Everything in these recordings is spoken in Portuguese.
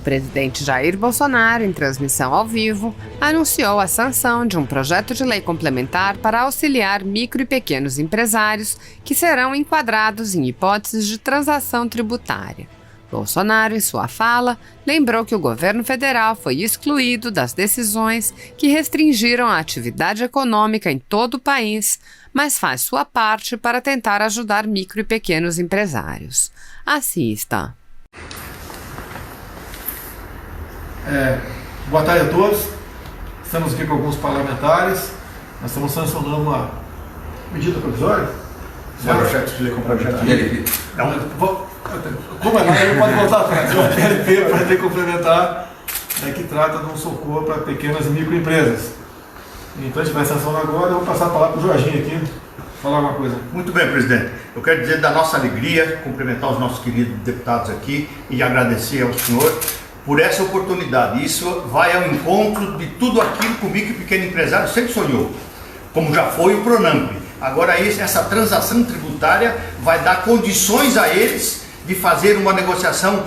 presidente Jair Bolsonaro, em transmissão ao vivo, anunciou a sanção de um projeto de lei complementar para auxiliar micro e pequenos empresários que serão enquadrados em hipóteses de transação tributária. Bolsonaro, em sua fala, lembrou que o governo federal foi excluído das decisões que restringiram a atividade econômica em todo o país, mas faz sua parte para tentar ajudar micro e pequenos empresários. Assista. Boa tarde a todos. Estamos aqui com alguns parlamentares. Nós estamos sancionando uma medida provisória. Projeto de lei com projeto de lei. Como ele pode voltar atrás? O PLP para ter complementar, que trata de um socorro para pequenas e microempresas. Então a gente vai sancionar agora. Eu vou passar a palavra para o Jorginho aqui, falar alguma coisa. Muito bem, presidente. Eu quero dizer da nossa alegria, cumprimentar os nossos queridos deputados aqui e agradecer ao senhor por essa oportunidade. Isso vai ao encontro de tudo aquilo que o micro e pequeno empresário sempre sonhou, como já foi o Pronamp. Agora essa transação tributária vai dar condições a eles de fazer uma negociação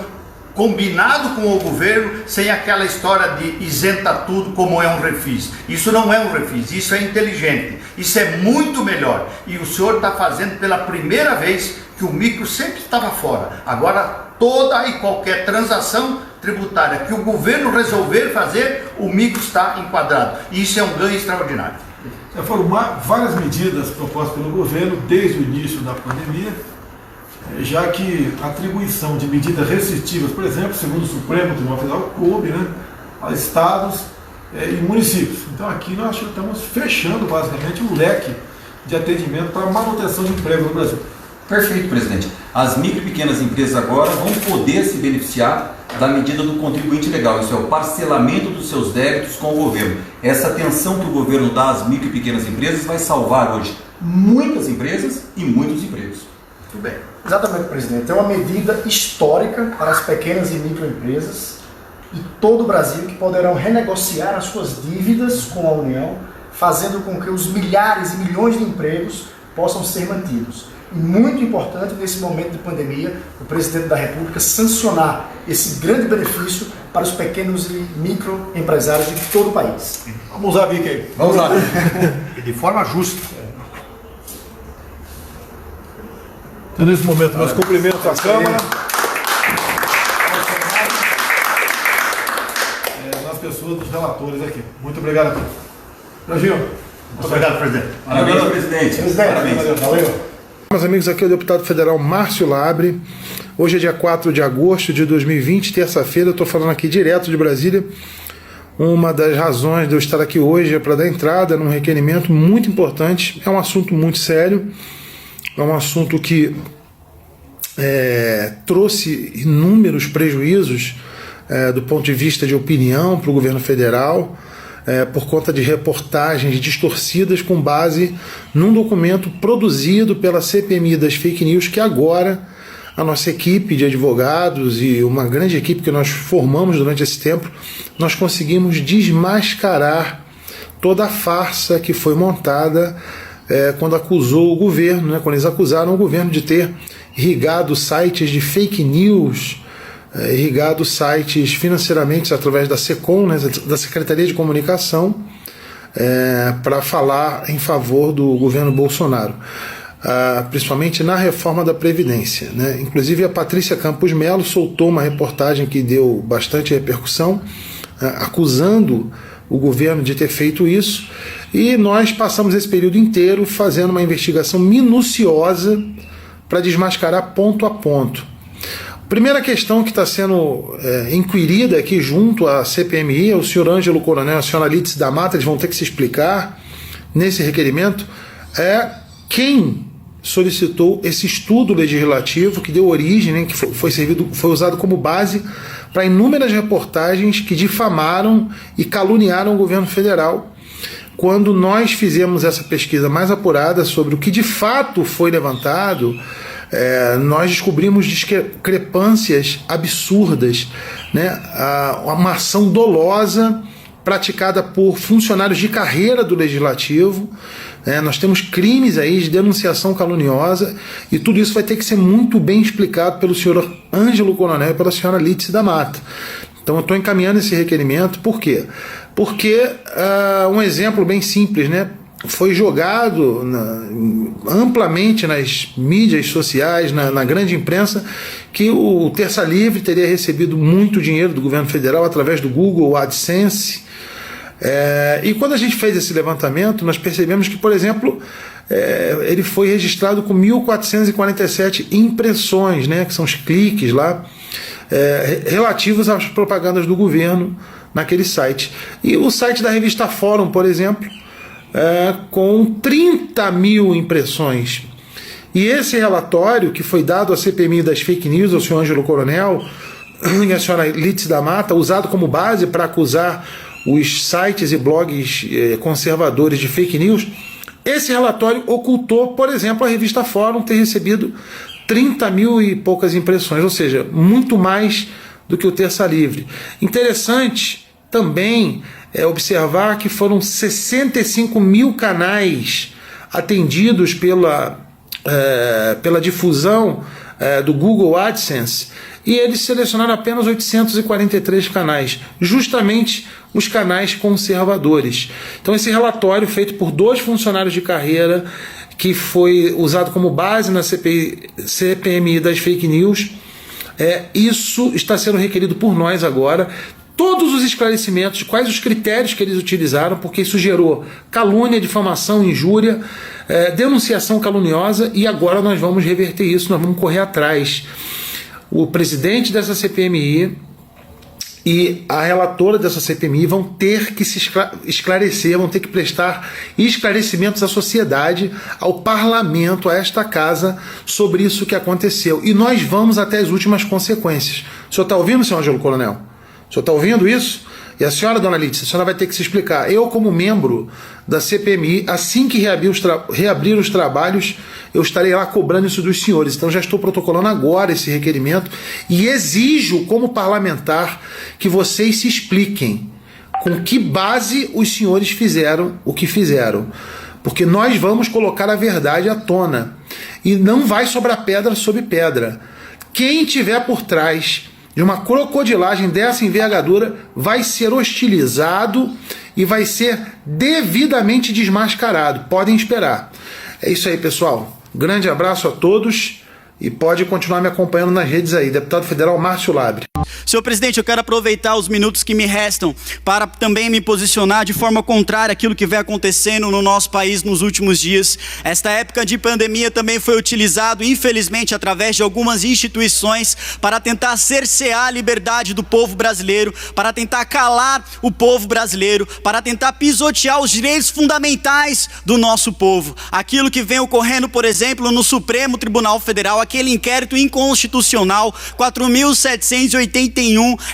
combinado com o governo, sem aquela história de isenta tudo como é um refis. Isso não é um refis, isso é inteligente, isso é muito melhor. E o senhor está fazendo pela primeira vez, que o micro sempre estava fora. Agora toda e qualquer transação tributária que o governo resolver fazer, o micro está enquadrado. E isso é um ganho extraordinário. Já foram várias medidas propostas pelo governo desde o início da pandemia, já que a atribuição de medidas restritivas, por exemplo, segundo o Supremo Tribunal Federal, coube a estados e municípios. Então aqui nós estamos fechando basicamente o leque de atendimento para a manutenção de emprego no Brasil. Perfeito, presidente. As micro e pequenas empresas agora vão poder se beneficiar da medida do contribuinte legal, isso é o parcelamento dos seus débitos com o governo. Essa atenção que o governo dá às micro e pequenas empresas vai salvar hoje muitas empresas e muitos empregos. Muito bem. Exatamente, presidente. É uma medida histórica para as pequenas e microempresas de todo o Brasil que poderão renegociar as suas dívidas com a União, fazendo com que os milhares e milhões de empregos possam ser mantidos. E muito importante nesse momento de pandemia, o presidente da República sancionar esse grande benefício para os pequenos e microempresários de todo o país. Vamos usar a Vicky aí. Vamos lá. E de forma justa. Então, nesse momento, nós cumprimentamos a Câmara. Nas pessoas dos relatores aqui. Muito obrigado a todos. Jorginho. Muito obrigado, presidente. Parabéns, presidente. Parabéns. Valeu. Meus amigos, aqui é o deputado federal Márcio Labre. Hoje é dia 4 de agosto de 2020, terça-feira. Eu estou falando aqui direto de Brasília. Uma das razões de eu estar aqui hoje é para dar entrada num requerimento muito importante. É um assunto muito sério. É um assunto que trouxe inúmeros prejuízos do ponto de vista de opinião para o governo federal, por conta de reportagens distorcidas com base num documento produzido pela CPMI das fake news, que agora a nossa equipe de advogados e uma grande equipe que nós formamos durante esse tempo, nós conseguimos desmascarar toda a farsa que foi montada quando acusou o governo, quando eles acusaram o governo de ter irrigado sites de fake news, irrigado sites financeiramente através da SECOM, da Secretaria de Comunicação, para falar em favor do governo Bolsonaro, principalmente na reforma da Previdência. Inclusive a Patrícia Campos Melo soltou uma reportagem que deu bastante repercussão, acusando o governo de ter feito isso, e nós passamos esse período inteiro fazendo uma investigação minuciosa para desmascarar ponto a ponto. Primeira questão que está sendo inquirida aqui junto à CPMI, o senhor Ângelo Coronel e a senhora Lídice da Mata, eles vão ter que se explicar nesse requerimento, quem solicitou esse estudo legislativo que deu origem, que foi usado como base para inúmeras reportagens que difamaram e caluniaram o governo federal. Quando nós fizemos essa pesquisa mais apurada sobre o que de fato foi levantado, nós descobrimos discrepâncias absurdas, uma ação dolosa praticada por funcionários de carreira do Legislativo. Nós temos crimes aí de denunciação caluniosa, e tudo isso vai ter que ser muito bem explicado pelo senhor Ângelo Coronel e pela senhora Lídice da Mata. Então eu estou encaminhando esse requerimento. Por quê? Porque um exemplo bem simples, né? Foi jogado amplamente nas mídias sociais, na grande imprensa, que o Terça Livre teria recebido muito dinheiro do governo federal através do Google AdSense. E quando a gente fez esse levantamento, nós percebemos que, por exemplo, ele foi registrado com 1.447 impressões, né, que são os cliques lá, relativos às propagandas do governo naquele site. E o site da revista Fórum, por exemplo, com 30 mil impressões. E esse relatório, que foi dado à CPMI das fake news, ao senhor Ângelo Coronel e à senhora Lídice da Mata, usado como base para acusar os sites e blogs conservadores de fake news, esse relatório ocultou, por exemplo, a revista Fórum ter recebido 30 mil e poucas impressões, ou seja, muito mais do que o Terça Livre. Interessante também observar que foram 65 mil canais atendidos pela difusão do Google AdSense, e eles selecionaram apenas 843 canais, justamente os canais conservadores. Então esse relatório, feito por 2 funcionários de carreira, que foi usado como base na CPMI das fake news, isso está sendo requerido por nós agora. Todos os esclarecimentos, quais os critérios que eles utilizaram, porque isso gerou calúnia, difamação, injúria, denunciação caluniosa, e agora nós vamos reverter isso, nós vamos correr atrás. O presidente dessa CPMI e a relatora dessa CPMI vão ter que se esclarecer, vão ter que prestar esclarecimentos à sociedade, ao parlamento, a esta casa, sobre isso que aconteceu. E nós vamos até as últimas consequências. O senhor está ouvindo, senhor Ângelo Coronel? O senhor está ouvindo isso? E a senhora, dona Lídice, a senhora vai ter que se explicar. Eu, como membro da CPMI, assim que reabrir os trabalhos, eu estarei lá cobrando isso dos senhores. Então já estou protocolando agora esse requerimento e exijo, como parlamentar, que vocês se expliquem com que base os senhores fizeram o que fizeram. Porque nós vamos colocar a verdade à tona. E não vai sobrar pedra sobre pedra. Quem tiver por trás de uma crocodilagem dessa envergadura vai ser hostilizado e vai ser devidamente desmascarado. Podem esperar. É isso aí, pessoal. Grande abraço a todos e pode continuar me acompanhando nas redes aí. Deputado Federal Márcio Labre. Senhor presidente, eu quero aproveitar os minutos que me restam para também me posicionar de forma contrária àquilo que vem acontecendo no nosso país nos últimos dias. Esta época de pandemia também foi utilizado, infelizmente, através de algumas instituições para tentar cercear a liberdade do povo brasileiro, para tentar calar o povo brasileiro, para tentar pisotear os direitos fundamentais do nosso povo. Aquilo que vem ocorrendo, por exemplo, no Supremo Tribunal Federal, aquele inquérito inconstitucional 4.781,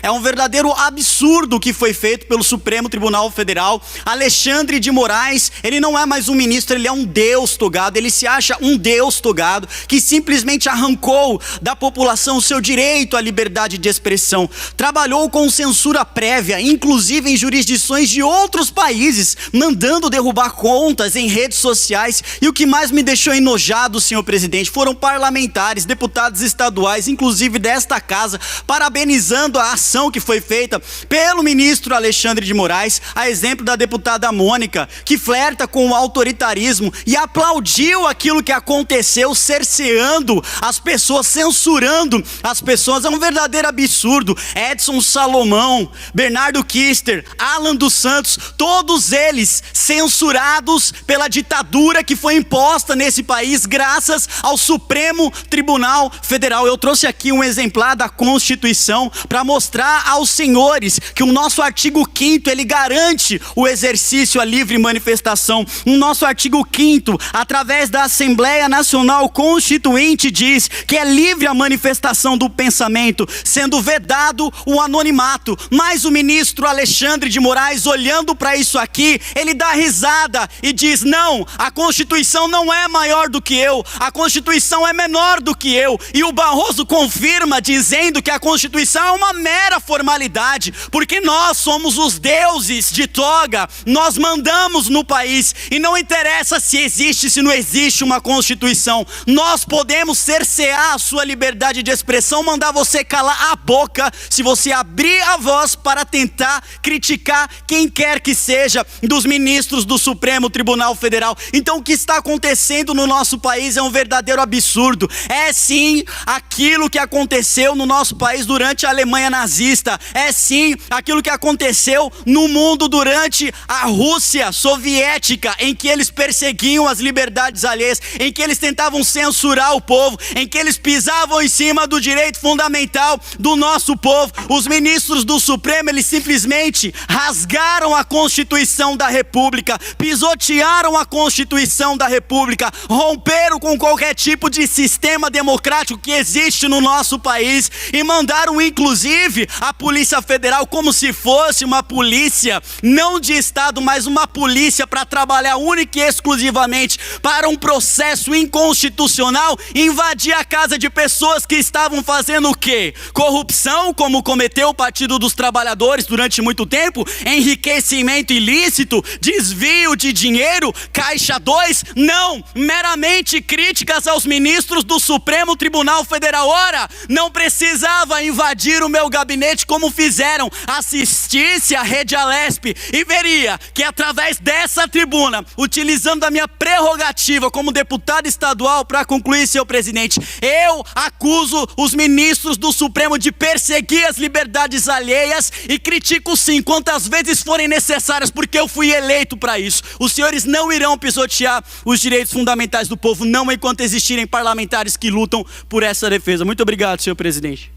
é um verdadeiro absurdo o que foi feito pelo Supremo Tribunal Federal. Alexandre de Moraes, ele não é mais um ministro, ele é um deus togado, ele se acha um deus togado, que simplesmente arrancou da população o seu direito à liberdade de expressão. Trabalhou com censura prévia, inclusive em jurisdições de outros países, mandando derrubar contas em redes sociais. E o que mais me deixou enojado, senhor presidente, foram parlamentares, deputados estaduais, inclusive desta casa, parabenizando a ação que foi feita pelo ministro Alexandre de Moraes, a exemplo da deputada Mônica, que flerta com o autoritarismo e aplaudiu aquilo que aconteceu, cerceando as pessoas, censurando as pessoas. É um verdadeiro absurdo. Edson Salomão, Bernardo Kister, Alan dos Santos, todos eles censurados pela ditadura que foi imposta nesse país graças ao Supremo Tribunal Federal. Eu trouxe aqui um exemplar da Constituição para mostrar aos senhores que o nosso artigo 5º, ele garante o exercício à livre manifestação. O nosso artigo 5º, através da Assembleia Nacional Constituinte, diz que é livre a manifestação do pensamento, sendo vedado o anonimato. Mas o ministro Alexandre de Moraes, olhando para isso aqui, ele dá risada e diz: não, a Constituição não é maior do que eu, a Constituição é menor do que eu. E o Barroso confirma, dizendo que a Constituição é uma mera formalidade, porque nós somos os deuses de toga, nós mandamos no país, e não interessa se existe, se não existe uma Constituição, nós podemos cercear a sua liberdade de expressão, mandar você calar a boca, se você abrir a voz para tentar criticar quem quer que seja dos ministros do Supremo Tribunal Federal. Então o que está acontecendo no nosso país é um verdadeiro absurdo. É sim aquilo que aconteceu no nosso país durante a Alemanha nazista, é sim aquilo que aconteceu no mundo durante a Rússia soviética, em que eles perseguiam as liberdades alheias, em que eles tentavam censurar o povo, em que eles pisavam em cima do direito fundamental do nosso povo. Os ministros do Supremo, eles simplesmente rasgaram a Constituição da República, pisotearam a Constituição da República, romperam com qualquer tipo de sistema democrático que existe no nosso país e mandaram inclusive a Polícia Federal como se fosse uma polícia não de Estado, mas uma polícia para trabalhar única e exclusivamente para um processo inconstitucional, invadir a casa de pessoas que estavam fazendo o quê? Corrupção, como cometeu o Partido dos Trabalhadores durante muito tempo, enriquecimento ilícito, desvio de dinheiro, Caixa 2, não, meramente críticas aos ministros do Supremo Tribunal Federal. Ora, não precisava invadir o meu gabinete como fizeram, assistisse à Rede Alesp e veria que através dessa tribuna, utilizando a minha prerrogativa como deputado estadual, para concluir, senhor presidente, eu acuso os ministros do Supremo de perseguir as liberdades alheias e critico sim quantas vezes forem necessárias, porque eu fui eleito para isso. Os senhores não irão pisotear os direitos fundamentais do povo, não enquanto existirem parlamentares que lutam por essa defesa. Muito obrigado, senhor presidente.